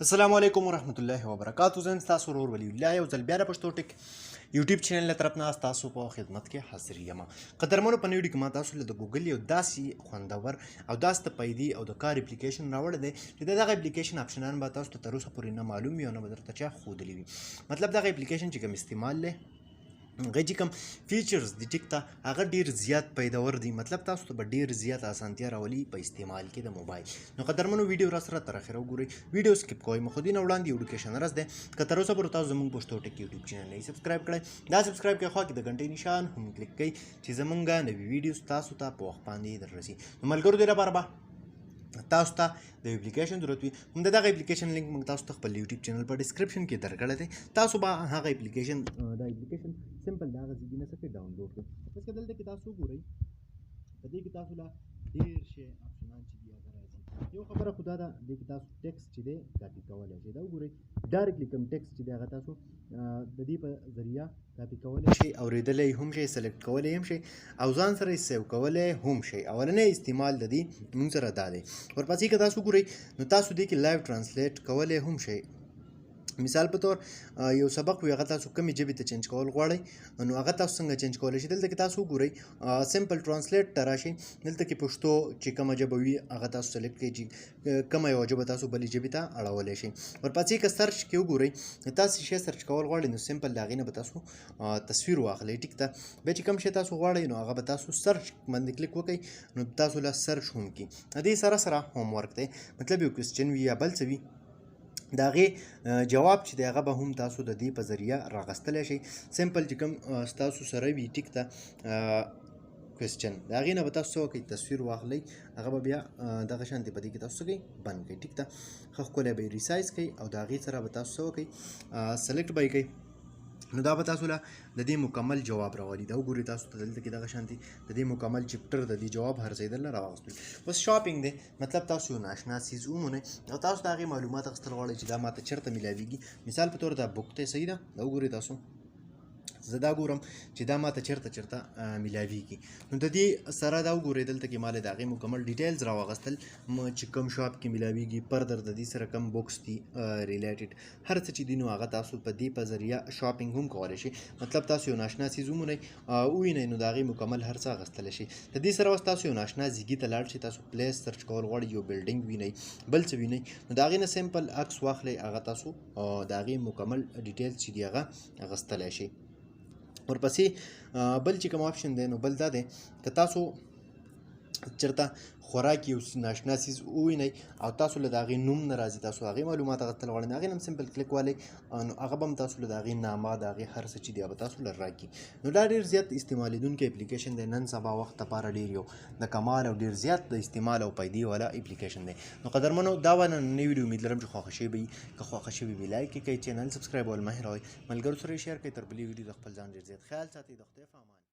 السلام علیکم ورحمت الله وبرکاتو. زه تاسو ورور ولی الله یو ځل بیا د پښتو ټیک یوټیوب چینل له طرف نه تاسو په خدمت کې حاضر یم. قدرمنو په ویډیو کې ما تاسو له ګوګل یو داسې خوندور او داسې پیدي او د کار اپلیکیشن راوړی دی چې دغه اپلیکیشن اپشنان به تاسو ته تر اوسه پورې نه معلوم وي او نه به درته چا ښودلی وي. مطلب دغه اپلیکیشن چې کوم استعمال دی هغه چې کوم فیچرز دي ټیک ته هغه ډیر زیات پیداور دي. مطلب تاسو ته به ډیر زیات اسانتیا راولي په استعمال کې د موبایل. نو قدرمنو ویډیو را سره تر اخره وګورئ، ویډیو سکیپ کوئ مخ دې نه وړاندې یو ایډوکیشن رس دی که تر اوسه پورې تاسو زموږ پښتو ټیک یوټیوب چینل نه سبسکرایب کړئ دا سبسکرایب کړئ، خوا کې د غنټې نشان هم کلیک کړئ چې زمونږ نوي ویډیوز تاسو ته په وخت باندې دررسي. نو ملګرو دې لپاره به تاسو ته د اپلیکیشن ضرورت وي. هم دغه اپلیکیشن لینک موږ تاسو ته خپل یوټیوب چینل په ډسکرپشن کې درکړی دی. تاسو به هغه اپلیکیشن سمپل د هغه ځای نه څخه ډاونلوډ کړئ. بس که دلته کې تاسو وګورئ په دې کې تاسو له ډېر شی اپشنان چې دي هغه راځي. یو خبره خو دا ده دې کې تاسو ټیکسټ چې دی کاپي کولی شئ. دا وګورئ ډایرکټلی کوم ټیکسټ چې دی هغه تاسو د دې په ذریعه کاپي کولی شئ، اورېدلی هم شئ، سلیکټ کولی هم شئ او ځان سره یې سیو کولی هم شئ. اولنی استعمال د دې موږ سره دا دی. ورپسې که تاسو وګورئ نو تاسو دې کې لایو ټرانسلیټ کولی هم شئ. مثال په تور یو سبق وي هغه تاسو کومې ژبې ته چینج کول غواړئ نو هغه تاسو څنګه چینج کولی شئ. دلته کې تاسو وګورئ سمپل ټرانسلیټ ته راشئ. دلته کې پښتو چې کومه ژبه وي هغه تاسو سلیکټ کړئ چې کومه یوه ژبه تاسو بلې ژبې ته اړولی شئ. ورپسې که سرچ کې وګورئ تاسو شی سرچ کول غواړئ نو سمپل د هغې نه به تاسو تصویر واخلئ. ټیک ده، بیا چې کوم شی تاسو غواړئ نو هغه به تاسو سرچ باندې کلیک وکړئ نو تاسو له سرچ هم کړي. د دې سره سره هوم ورک دی، مطلب یو کوېسچن وي یا بل څه وي د هغې جواب چې دی هغه به هم تاسو د دې په ذریعه راغستلی شئ. سمپل چې کوم ستاسو سره وي ټیک ته کوېسچن د هغې نه به تاسو څه وکړئ تصویر واخلئ، هغه به بیا دغه شانتې په دې کې تاسو څه کوئ بند کړئ. ټیک ده، ښه ښکلی به یې ریسایز کړئ او د هغې سره به تاسو څه وکړئ سلیکټ به یې کوئ نو دا به تاسو له د دې مکمل جواب راولي. دا وګورئ تاسو ته دلته کې دغه شانتې د دې مکمل چپټر د دې جواب هر ځای درله راواغستل. بس شاپینګ دی، مطلب تاسو یو ناشنا څیز ومومئ او تاسو د هغې معلومات اخیستل غواړئ چې دا ماته چېرته میلاویږي. مثال په تور دا بک دی، صحیح ده، دا وګورئ تاسو زه دا ګورم چې دا ماته چېرته میلاویږي نو د دې سره دا وګورئ دلته کې ماله د هغې مکمل ډیټیلز راواغستل چې کوم شاپ کې میلاویږي، فردر د دې سره کوم بکس دي ریلیټډ هر څه چې دي نو هغه تاسو په دې په ذریعه شاپینګ هم کولی شئ. مطلب تاسو یو ناشنا څیز ومومئ ووینئ نو د هغې مکمل هر څه اخیستلی شئ. د دې سره اوس تاسو یو ناشنا ځیږي ته لاړ شئ، تاسو پلیس سرچ کول غواړئ، یو بلډینګ وینئ، بل څه وینئ نو د هغې نه سمپل عکس واخلئ، هغه تاسو د هغې مکمل ډیټیلز چې دي هغه اخیستلی شئ. ورپسې بل چې کوم آپشن دی نو بل دا دی که تاسو چېرته خوراک یو ناشنا څیز ووینئ او تاسو له د هغې نوم نه راځي، تاسو هغې معلومات اخیستل غواړئ نو هغې نه هم سمپل کلیک والئ نو هغه به هم تاسو له د هغې نامه د هغې هر څه چې دي هغه تاسو له راکړي. نو دا ډېر زیات استعمالېدونکی اپلیکیشن دی، نن سبا وخت لپاره ډېر یو د کمال او ډېر زیات د استعمال او پیدې والا اپلیکیشن دی. نو قدرمنو دا وه نننۍ ویډیو، امید لرم چې خوښه شوې به وي. که خوښه شوې وي لایک یې کړئ، چینل سبسکرایبول مه هېروئ، ملګرو سره یې شیر کړئ. تر بلې ویډیو د خپل ځان ډېر زیات خیال ساتئ. د خدای په امان.